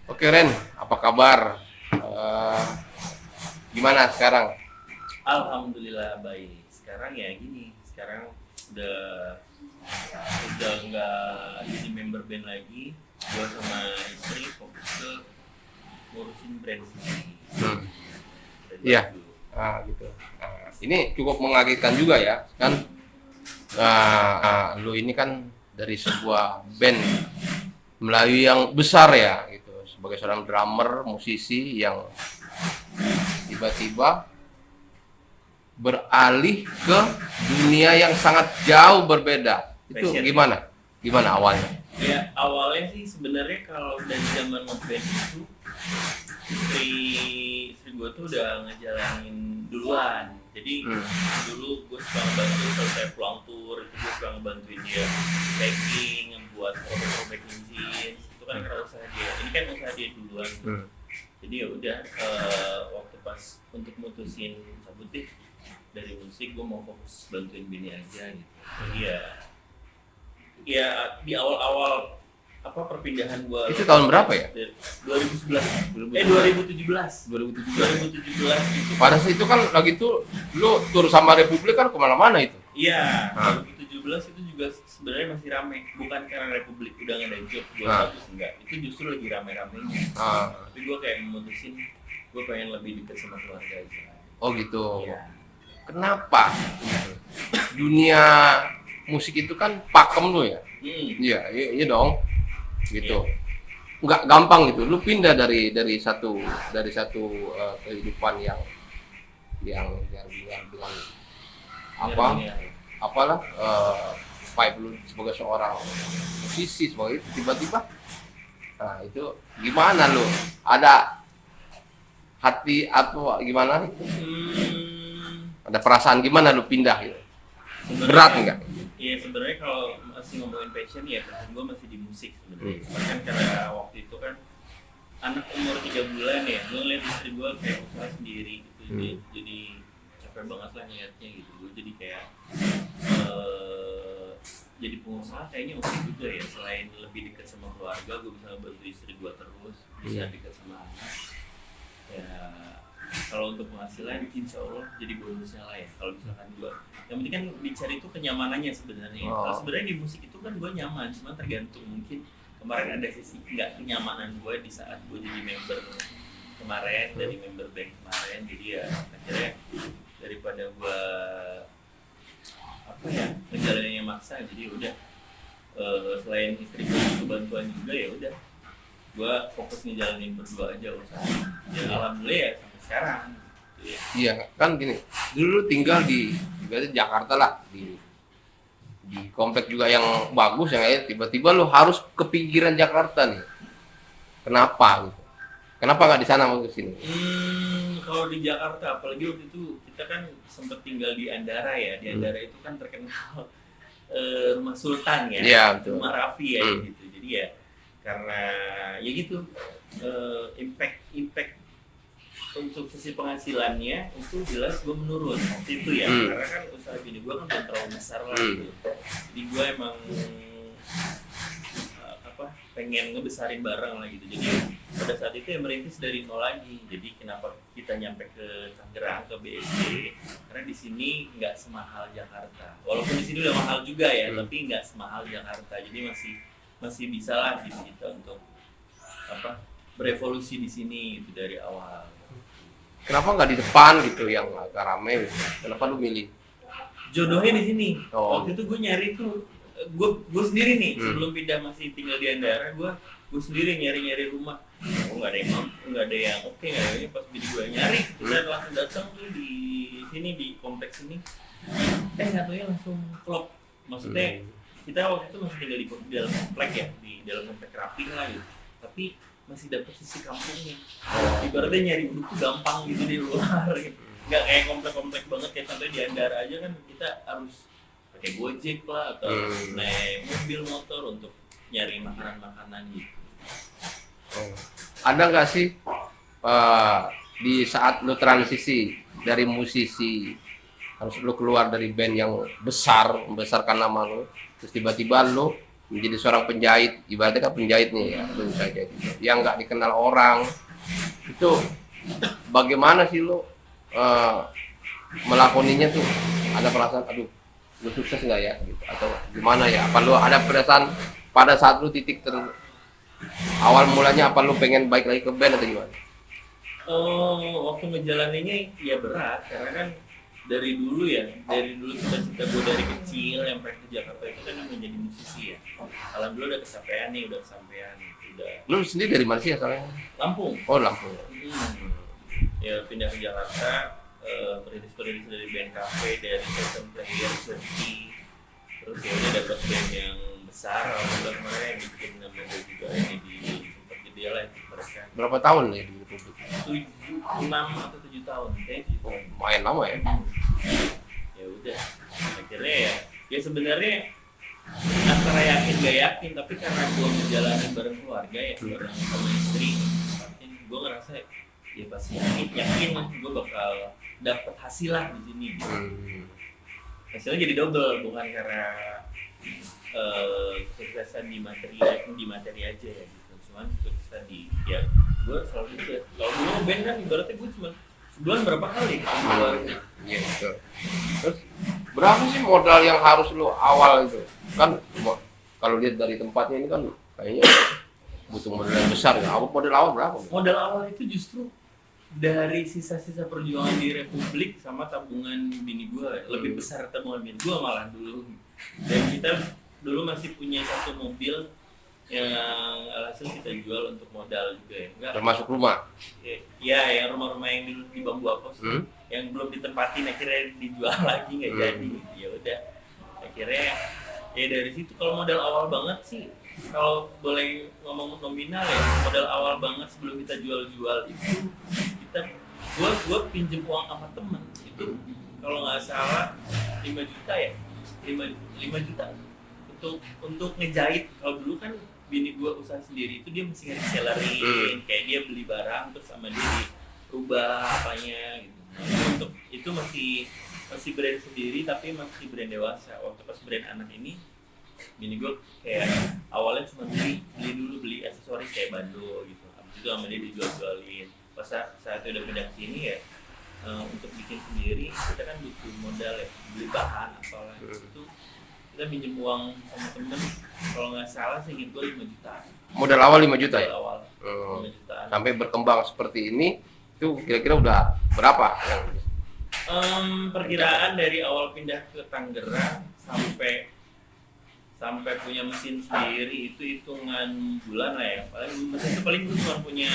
Oke Ren, apa kabar? Gimana sekarang? Alhamdulillah baik. Sekarang ya gini, sekarang udah udah nggak jadi member band lagi. Gua sama istri fokus ke ngurusin brand sendiri. Hmm. Brand Iya. baru. Gitu. Ini cukup mengagetkan juga ya, kan? Lu ini kan dari sebuah band Melayu yang besar ya, gitu. Sebagai seorang drummer, musisi yang tiba-tiba beralih ke dunia yang sangat jauh berbeda. Itu Passion. gimana? Gimana awalnya? Ya awalnya sih sebenarnya kalau dari zaman ngeband itu istri gue tuh udah ngejalanin duluan. Jadi dulu gue suka ngebantu selesai pulang tour itu gue suka ngebantuin dia packing, ngebuat foto packing jeans itu kan karena usaha dia. Ini kan usaha dia duluan. Jadi ya udah waktu pas untuk mutusin cabut deh dari musik gue mau fokus bantuin Bini aja gitu. Jadi ya di awal-awal apa perpindahan gua Itu tahun berapa ya? 2011 2017 itu Pada saat itu kan lagi tuh lu tur sama Republik kan kemana-mana itu. iya 2017 itu juga sebenarnya masih rame, bukan karena Republik udah nggak ada job gua bagus enggak, itu justru lagi rame-ramenya. Tapi gua kayak memutusin gua pengen lebih dekat sama keluarga aja. Oh gitu. Iya. Kenapa? Dunia musik itu kan pakem lu ya. Iya dong. Gitu. Nggak gampang gitu. Lu pindah dari satu kehidupan yang bilang apalah vibe lu sebagai seorang musisi sebagai itu tiba-tiba itu gimana lu? Ada hati atau gimana? Ada perasaan gimana lu pindah gitu? Berat enggak? Iya sebenarnya kalau masih ngomongin passion ya passion gue masih di musik sebenarnya. Bahkan karena waktu itu kan anak umur 3 bulan ya, gue lihat istri gue kayak usaha sendiri gitu, jadi capek banget lah ngeliatnya gitu. Gue jadi kayak jadi pengusaha kayaknya oke juga ya, selain lebih dekat sama keluarga, gue bisa bantu istri gue terus, bisa dekat sama anak. Ya kalau untuk penghasilan insya Allah jadi bonusnya lah ya. Kalau misalkan gue yang penting kan dicari itu kenyamanannya sebenarnya. Kalau sebenarnya di musik itu kan gue nyaman, cuma tergantung mungkin kemarin ada sisi nggak kenyamanan gue di saat gue jadi member kemarin, dari member band kemarin. Jadi ya akhirnya daripada gue ngejalaninnya maksa, jadi udah selain istri gue butuh bantuan juga ya udah gue fokus ngejalanin berdua aja usaha. Ya alhamdulillah ya sampai sekarang. Iya kan gini, dulu tinggal di Jakarta lah, di komplek juga yang bagus yang tiba-tiba lo harus kepikiran Jakarta nih. Kenapa gitu? Kenapa nggak di sana mau ke sini? Kalau di Jakarta, apalagi waktu itu kita kan sempat tinggal di Andara ya. Di Andara itu kan terkenal rumah Sultan ya, rumah Raffi ya gitu. Jadi ya karena ya gitu impact untuk sisi penghasilannya itu jelas gue menurun waktu itu ya, karena kan usaha bini gue kan belum terlalu besar lah gitu. Jadi gue emang pengen ngebesarin bareng lah gitu. Jadi pada saat itu ya merintis dari nol lagi. Jadi kenapa kita nyampe ke Tangerang, ke BSD, karena di sini nggak semahal Jakarta. Walaupun di sini udah mahal juga ya, tapi nggak semahal Jakarta. Jadi masih bisa lah gitu kita untuk berevolusi di sini gitu dari awal. Kenapa nggak di depan gitu yang agak rame gitu? Kenapa lu milih? Jodohnya di sini. Waktu itu gue nyari tuh, gue sendiri nih sebelum pindah masih tinggal di Andara, gue sendiri nyari rumah. Nggak ada yang oke, nggak ada yang pas bini gue nyari. Kita langsung datang tuh di sini di kompleks ini. Nggak tahu ya langsung klop. Maksudnya kita waktu itu masih tinggal di dalam komplek ya, di dalam komplek Rapin lah gitu. Tapi masih dapet sisi kampungnya. Ibaratnya nyari duduk tuh gampang gitu di luar gitu. Nggak kayak komplek-komplek banget kayak sampai di Andara aja kan kita harus pakai Gojek lah atau naik mobil motor untuk nyari makanan-makanan gitu. Ada nggak sih di saat lu transisi dari musisi harus lu keluar dari band yang besar membesarkan nama lu, terus tiba-tiba lu menjadi seorang penjahit, ibaratnya kan penjahit nih ya, penjahit yang nggak dikenal orang, itu bagaimana sih lo melakoninya tuh? Ada perasaan, aduh, lu sukses nggak ya? Gitu. Atau gimana ya? Apa lu ada perasaan pada saat lu titik awal mulanya, apa lu pengen balik lagi ke band atau gimana? Waktu ngejalaninnya ya berat, karena kan dari dulu cita-cita gue dari kecil yang pengen ke Jakarta itu kan menjadi musisi ya. Alhamdulillah udah kesampaian nih, udah kesampaian. Lu sendiri dari mana sih asalnya? Lampung. Oh, Lampung. Ya pindah ke Jakarta, berinspirasi dari band cafe, dari session player, Sophie. Terus ya udah dapet band yang besar, alhamdulillah kemarin yang bikin band juga ini di tempat gede lah itu mereka. Berapa tahun nih di Republik? 6 atau 7 tahun kayaknya. Lumayan lama ya. Ya udah, akhirnya ya sebenarnya antara yakin gak yakin, tapi karena gue menjalani bareng keluarga ya, bareng sama istri, gue ngerasa ya pasti yakin gue bakal dapet hasil lah di sini. Hasilnya jadi double, bukan karena kesuksesan di materi aja ya gitu, cuman kesuksesan di ya gue selalu gitu ya. Kalau dulu band kan ibaratnya gue cuma sebulan berapa kali keluar. Iya betul. Terus berapa sih modal yang harus lo awal itu? Kan kalau lihat dari tempatnya ini kan kayaknya butuh modal yang besar ya. Modal awal berapa? Modal awal itu justru dari sisa-sisa perjuangan di Republik sama tabungan bini gue, lebih besar tabungan bini gue malah dulu. Dan kita dulu masih punya satu mobil yang alhasil kita jual untuk modal juga ya. Enggak. Termasuk rumah? Ya, yang rumah-rumah yang dulu di Bambu Apos yang belum ditempatin akhirnya dijual lagi nggak jadi. Ya udah, akhirnya ya dari situ. Kalau modal awal banget sih, kalau boleh ngomong nominal ya, modal awal banget sebelum kita jual-jual itu gue pinjem uang sama temen itu kalau nggak salah 5 juta ya, 5 juta untuk ngejahit. Kalau dulu kan bini gue usaha sendiri itu dia mesti ngasih salary, kayak dia beli barang terus sama dia dirubah apanya gitu. Nah, untuk itu masih brand sendiri tapi masih brand dewasa. Waktu pas brand anak ini bini gue kayak awalnya cuma beli aksesoris kayak bando gitu, habis itu sama dia dijual-jualin. Pas saat udah pindah sini ya, untuk bikin sendiri kita kan butuh modal ya, beli bahan apalah itu kita minjem uang sama temen, kalau nggak salah saya ingin gue 5 juta. Modal awal 5 juta ya? Awal 5 juta. Sampai berkembang seperti ini itu kira-kira udah berapa yang perkiraan dari awal pindah ke Tangerang sampai punya mesin sendiri itu hitungan bulan lah ya. Paling gue cuma punya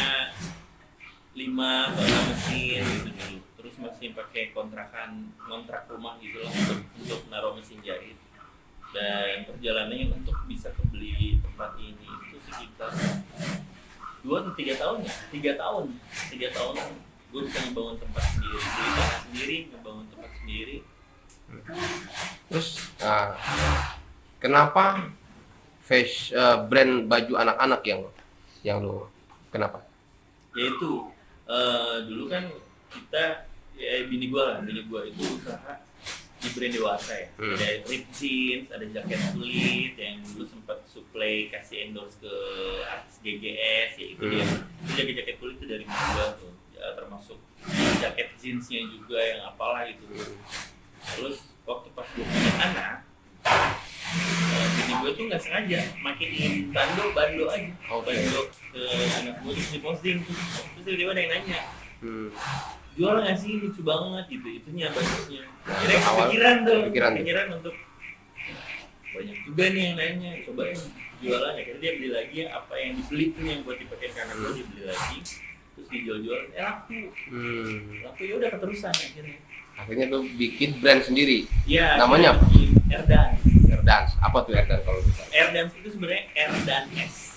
5 atau 6 mesin gitu dulu. Terus masih pakai kontrak rumah gitu lah untuk naruh mesin jahit. Dan perjalanannya untuk bisa kebeli tempat ini itu sekitar 2 atau 3 tahun ya? 3 tahun gue bisa ngebangun tempat sendiri, beli tanah sendiri, ngebangun tempat sendiri. Terus kenapa brand baju anak-anak yang lo kenapa? Yaitu dulu kan kita bini gue itu usaha di brand dewasa ya. Ada ripped jeans, ada jaket kulit yang dulu sempat supply kasih endorse ke artis GGS ya, itu dia. Itu jaket kulit itu dari gue tuh, ya, termasuk jaket jeansnya juga yang apalah gitu. Terus waktu pas gue punya anak, bini gue tuh nggak sengaja makin bando aja, bando ke anak gue terus diposting terus tiba-tiba ada yang nanya, jual nggak sih, lucu banget gitu, itunya bandonya. Akhirnya kepikiran untuk banyak juga nih yang nanya, cobain jualan. Akhirnya dia beli lagi apa yang dibeli pun yang buat dipakai ke anak gue, dia beli lagi terus dijual-jual, laku ya udah keterusan akhirnya tuh bikin brand sendiri. Ya, namanya apa? Erdance. Apa tuh Erdance kalau misalnya? Erdance itu sebenarnya R dan S.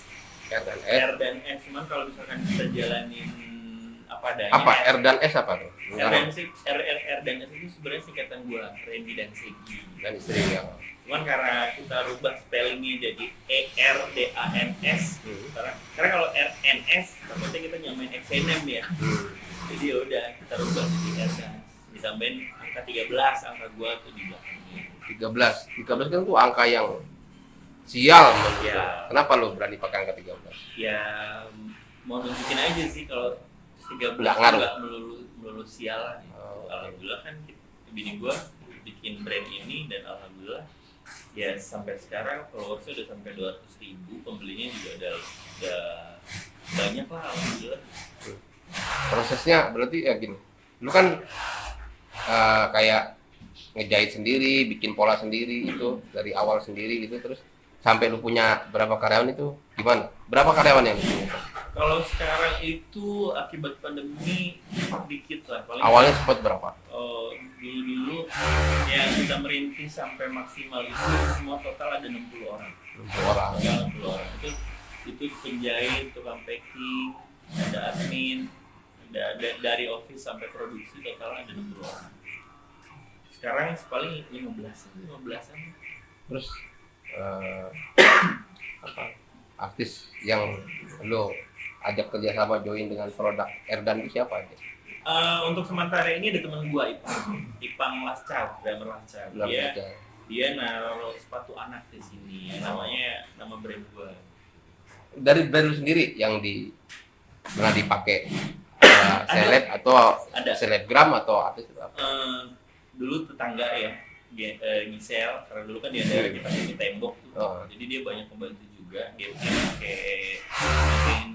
Cuman kalau misalkan kita jalanin apa adanya. Apa R dan S apa tuh? R dan S itu sebenarnya singkatan gua, Randy dan Segi. Dan istri yang. Cuman karena kita rubah spellingnya jadi ERDANS. Karena kalau RNS takutnya kita nyamain XNM ya. Jadi ya udah kita rubah jadi Erdance. Ditambahin angka 13, angka gua tuh di belakangnya. 13 kan tuh angka yang Sial menurut Ya. lo. Kenapa lo berani pakai angka 13? Ya mau nunjukin aja sih kalau 13 Nggak ngaruh. nggak melulu sial. Oh, Alhamdulillah kan bini gua bikin brand ini dan alhamdulillah ya sampai sekarang followersnya udah sampai 200.000, pembelinya juga udah banyak lah alhamdulillah. Prosesnya berarti ya gini, lu kan kayak ngejahit sendiri, bikin pola sendiri itu dari awal sendiri gitu, terus sampai lu punya berapa karyawan itu gimana? Berapa karyawan yang lu punya? Kalau sekarang itu akibat pandemi dikit lah paling. Awalnya sempat berapa? Dulu yang kita merintis sampai maksimal itu semua total ada 60 orang. 60 orang. 60 orang itu penjahit, tukang packing, ada admin, ada dari office sampai produksi total ada 60 orang. Sekarang paling 15-an. Terus apa? Artis yang lo ajak kerjasama join dengan produk Erdan itu siapa aja? Untuk sementara ini ada teman gua Ipang Lascar, drummer Lascar. Dia naruh sepatu anak di sini, nama brand gua. Dari brand lu sendiri yang pernah dipakai seleb atau ada selebgram atau artis itu apa? Dulu tetangga ya, Gisel, karena dulu kan dia ada kita di tembok tuh. Jadi dia banyak membantu juga. Dia pakai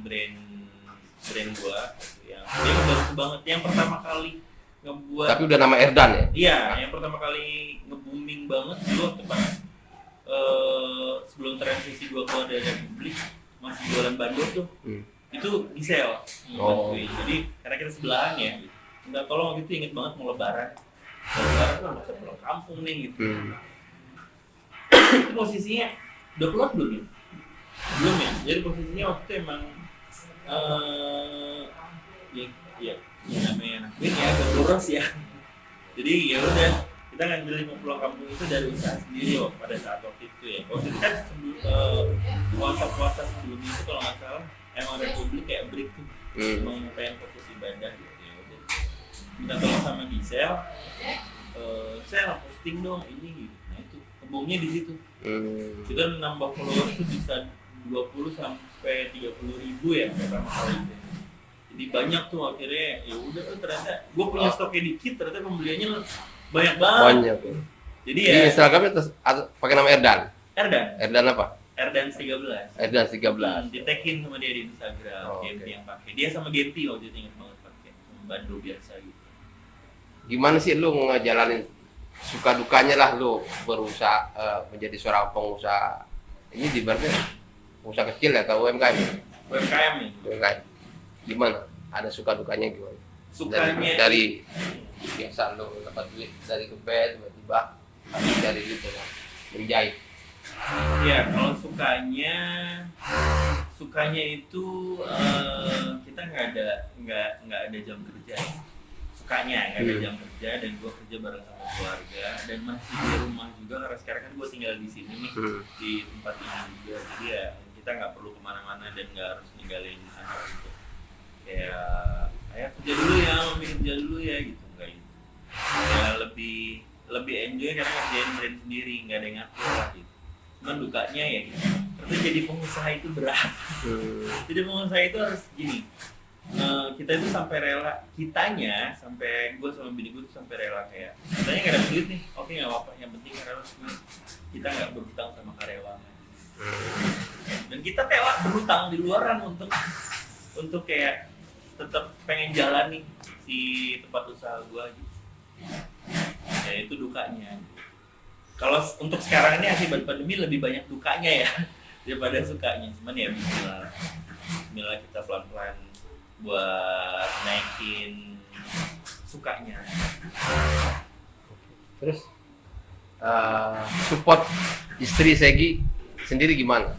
brand gua yang dia membantu banget. Yang pertama kali ngebuat. Tapi udah nama Erdan ya? Iya, yang pertama kali nge-booming banget dulu waktu pas sebelum transisi gua keluar dari Republik masih jualan bandot tuh. Itu Gisel. Jadi karena kita sebelahan ya. Enggak, tolong waktu itu inget banget mau lebaran. Lebaran tuh masa pulang kampung nih gitu. Itu posisinya udah keluar belum ya? Belum ya. Jadi posisinya waktu itu emang ya namanya anak gue ya agak boros ya. Jadi ya udah kita ngambil pulang kampung itu dari usaha sendiri pada saat waktu itu ya. Waktu itu kan puasa sebelum itu kalau nggak salah emang Republik kayak break tuh, emang pengen fokus ibadah gitu ya. Udah minta tolong sama Gisel, saya posting dong ini gitu. Nah itu kebongnya di situ. Kita nambah follower itu bisa 20 sampai 30.000 ya pertama kali itu. Jadi banyak tuh akhirnya ya udah tuh ternyata gue punya stoknya dikit ternyata pembeliannya banyak banget. Banyak. Jadi di Instagramnya pakai nama Erdan. Erdan apa? Erdan 13. Erdan 13. Ditekin sama dia di Instagram. Genti yang pakai. Dia sama Genti waktu itu ingat banget pakai. Bandung biasa gitu. Gimana sih lu ngejalanin suka dukanya lah lu berusaha menjadi seorang pengusaha ini di pengusaha kecil ya atau UMKM? UMKM nih. UMKM. Gimana? Ada suka dukanya gimana? Sukanya dari biasa lu dapat duit dari dompet tiba-tiba dari itu menjahit. Ya kalau sukanya itu kita nggak ada jam kerja. Sukanya nggak ada jam kerja dan gue kerja bareng sama keluarga dan masih di rumah juga karena sekarang kan gue tinggal di sini nih di tempat ini juga, jadi ya kita nggak perlu kemana-mana dan nggak harus ninggalin anak gitu. Kayak kerja dulu ya, mami kerja dulu ya gitu, nggak gitu. Ya lebih enjoy karena kerjain brand sendiri, nggak ada yang ngatur lah gitu. Cuman dukanya ya gitu. Terus jadi pengusaha itu berat. Jadi pengusaha itu harus gini. Kita itu sampai gue sama bini gue tuh sampai rela kayak katanya nggak ada duit nih, oke nggak apa-apa, yang penting karena kita nggak berhutang sama karyawan dan kita kayak berhutang di luaran untuk kayak tetap pengen jalani si tempat usaha gue gitu. Ya itu dukanya. Kalau untuk sekarang ini akibat pandemi lebih banyak dukanya ya daripada sukanya, cuman ya bismillah kita pelan-pelan buat naikin sukanya. Terus support istri Segi sendiri gimana?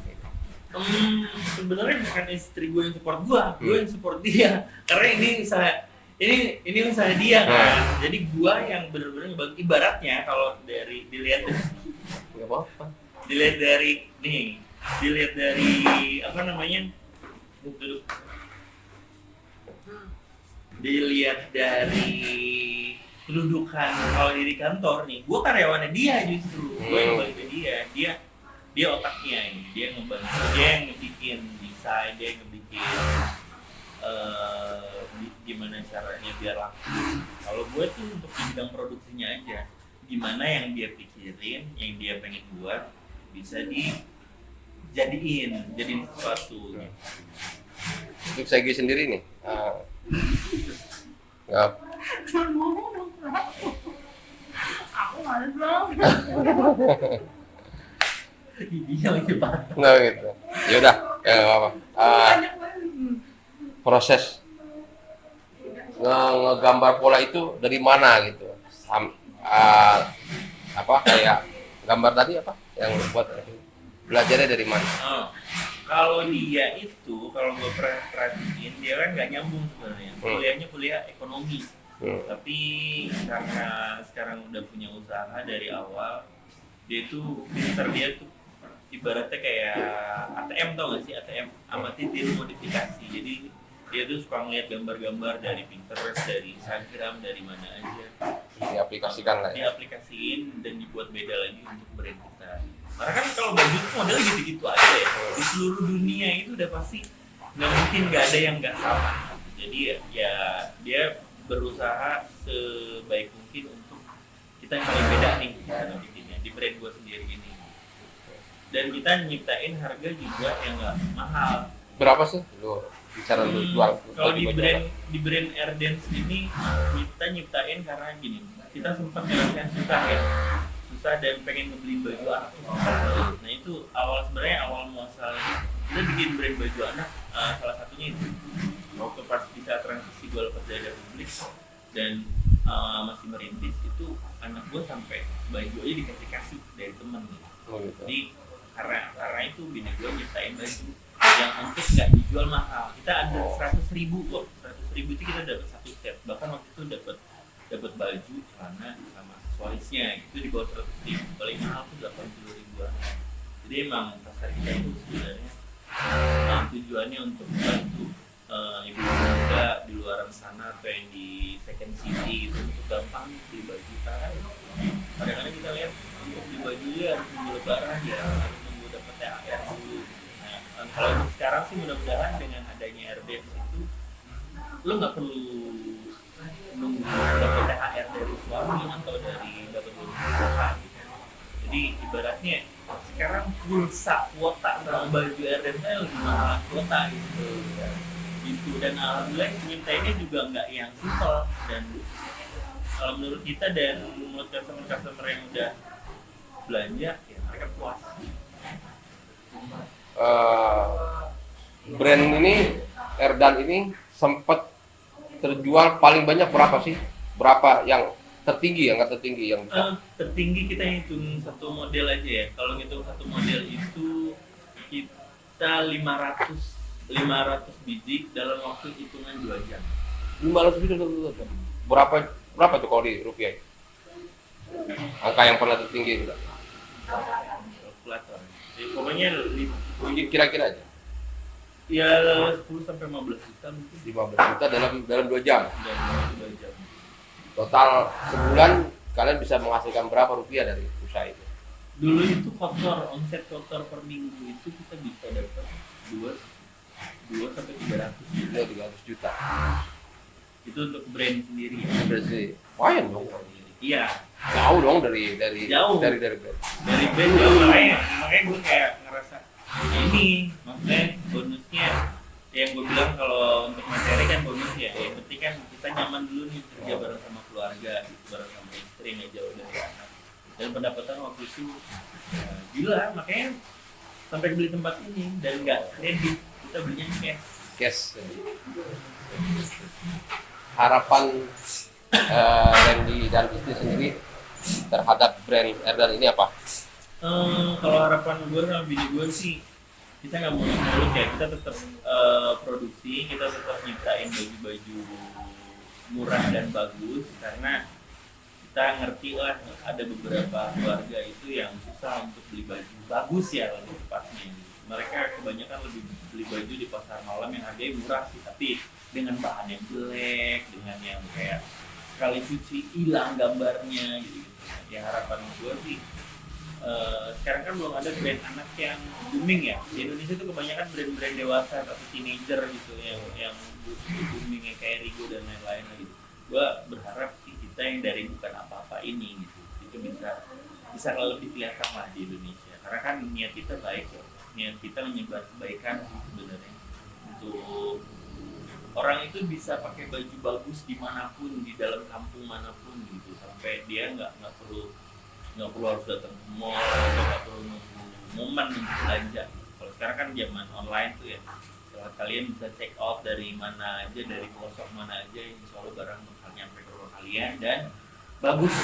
Sebenarnya bukan istri gue yang support gue yang support dia karena ini usaha dia kan. Jadi gue yang benar-benar ngebantu, ibaratnya kalau dilihat dari apa namanya dilihat dari kedudukan kalau di kantor nih, gue karyawannya dia justru, gue yang balik ke dia dia otaknya ini, dia ngebantu, dia yang ngebikin desain, dia yang ngebikin gimana caranya biar laku. Kalau gue tuh untuk di bidang produksinya aja, gimana yang dia pikirin, yang dia pengen buat bisa jadiin sesuatu. Untuk Segi sendiri nih, nggak Aku males dong. Giginya lagi patah. nggak gitu. Ya udah, ya nggak apa. Banyak banget. Proses ngegambar pola itu dari mana gitu? Apa kayak gambar tadi apa yang buat belajarnya dari mana? Oh, kalau dia itu, kalau gue perhatiin dia kan nggak nyambung sebenarnya. Kuliahnya kuliah ekonomi. Tapi karena sekarang udah punya usaha dari awal, dia tuh pinter, dia tuh ibaratnya kayak ATM, tau gak sih ATM, amati tiru modifikasi. Jadi dia tuh suka ngeliat gambar-gambar dari Pinterest, dari Instagram, dari mana aja, Diaplikasikan lah ya. diaplikasiin dan dibuat beda lagi untuk brand kita. Karena kan kalau baju tuh model gitu-gitu aja ya, di seluruh dunia itu udah pasti nggak mungkin nggak ada yang nggak sama. Jadi ya dia berusaha sebaik mungkin untuk kita yang paling beda nih cara bikinnya di brand gue sendiri ini. Dan kita nyiptain harga juga yang nggak mahal. Berapa sih lu bicara lu jual? Kalau di brand Air Dance ini kita nyiptain karena gini, kita sempat ngerasain susah dan pengen ngebeli baju anak. Nah itu sebenarnya awal muasalnya kita bikin brand baju anak, salah satunya itu waktu pas bisa transisi gue lepas dari publik dan masih merintis, itu anak gue sampai baju aja dikasih dari temen gitu. Gitu. Jadi karena itu bini gue nyiptain baju yang untuk nggak dijual mahal. Kita ada 100.000 kok, 100.000 itu kita dapat satu set. Bahkan waktu itu dapat baju, celana sama aksesorisnya itu di bawah 100.000. Paling mahal tuh 80.000-an. Jadi emang pasar kita itu sebenarnya tujuannya untuk membantu ibu muda di luar sana atau yang di second city itu untuk gampang beli baju. Kadang-kadang kita lihat untuk beli baju ya harus nunggu lebaran ya, harus nunggu dapat THR dulu. Nah, kalau untuk sekarang sih mudah-mudahan dengan adanya RDF itu lo nggak perlu nunggu dapat THR dari suami atau dari dapat usaha gitu. Jadi ibaratnya sekarang pulsa kuota sama baju RDF lebih mahal kuota gitu. Dan alhamdulillah nyiptainnya juga nggak yang simpel, dan kalau menurut kita dan menurut customer yang udah belanja ya mereka puas. Brand ini Erdan ini sempat terjual paling banyak berapa sih? Berapa yang tertinggi, yang nggak tertinggi, yang bisa? Tertinggi kita hitung satu model aja ya. Kalau ngitung satu model itu kita 500 biji dalam waktu hitungan 2 jam. 500 biji berapa tuh kalau di rupiah? Angka yang pernah tertinggi juga. Kalkulator. Jadi pokoknya Kira-kira aja. Ya 10 sampai 15 juta mungkin. 15 juta dalam 2 jam. Dalam 2 jam. Total sebulan kalian bisa menghasilkan berapa rupiah dari usaha itu? Dulu itu omset kotor per minggu itu kita bisa dapat 2 sampai 300 juta. Itu untuk brand sendiri ya. Berarti lumayan dong. Iya. Jauh dong dari Jauh. dari brand. Dari brand jauh, makanya gue kayak ngerasa ini maksudnya bonusnya yang gue bilang kalau untuk materi kan bonus ya. Yang penting kan kita nyaman dulu nih kerja bareng sama keluarga, bareng sama istri, nggak jauh dari anak. Dan pendapatan waktu itu gila, makanya sampai beli tempat ini dan nggak kredit, kita belinya cash. Harapan Randy dan istri sendiri terhadap brand Erdan ini apa? Kalau harapan gue sama bini gue sih kita nggak muluk-muluk ya, kita tetap produksi, kita tetap nyiptain baju-baju murah dan bagus karena kita ngerti lah ada beberapa keluarga itu yang susah untuk beli baju bagus ya lebih tepatnya. Mereka kebanyakan lebih beli baju di pasar malam yang harganya murah sih, tapi dengan bahan yang jelek, dengan yang kayak sekali cuci hilang gambarnya gitu. Ya harapan gue sih sekarang kan belum ada brand anak yang booming ya. Di Indonesia tuh kebanyakan brand-brand dewasa atau teenager gitu yang booming kayak Rigo dan lain-lain gitu. Gua berharap sih kita yang dari bukan apa-apa ini gitu itu bisa lebih kelihatan lah di Indonesia. Karena kan niat kita baik ya. Niat kita menyebar kebaikan sih sebenarnya. Untuk orang itu bisa pakai baju bagus dimanapun, di dalam kampung manapun gitu, sampai dia nggak perlu harus datang ke mall atau nggak perlu nunggu momen untuk belanja. Kalau sekarang kan zaman online tuh ya, kalau kalian bisa check out dari mana aja, dari pelosok mana aja, insya Allah barang bakal nyampe ke rumah kalian dan bagus.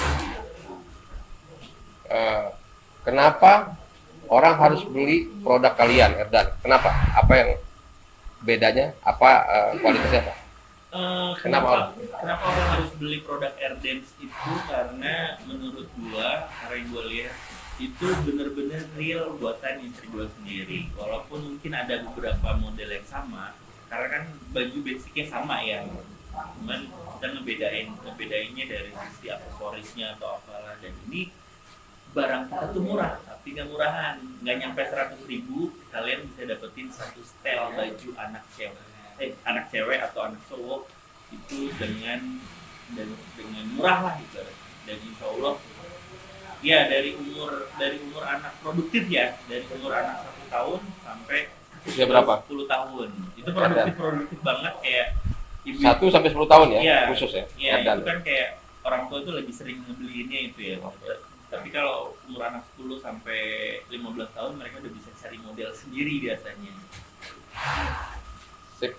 Kenapa orang harus beli produk kalian, Erdan? Kenapa? Apa yang bedanya? Apa kualitasnya apa? Kenapa orang harus beli produk Erdance itu? Karena menurut gua, karena yang gua lihat itu bener-bener real buatan yang terjual sendiri. Walaupun mungkin ada beberapa model yang sama, karena kan baju basicnya sama ya. Cuman kita ngebedainnya dari sisi aksesorisnya atau apalah. Dan ini barang kita tuh murah, tapi nggak murahan, nggak nyampe 100.000, kalian bisa dapetin satu setel baju anak cewek atau anak cowok itu dengan murah lah gitu. Dan insya Allah ya dari umur anak produktif ya, dari umur anak 1 tahun sampai usia berapa? 10 tahun itu produktif banget kayak ibu 1 sampai 10 tahun ya, iya, khusus ya. Iya, Erdan. itu kan kayak orang tua itu lagi sering ngebeliinnya itu ya. Tapi kalau umur anak 10 sampai 15 tahun mereka udah bisa cari model sendiri biasanya. Sip.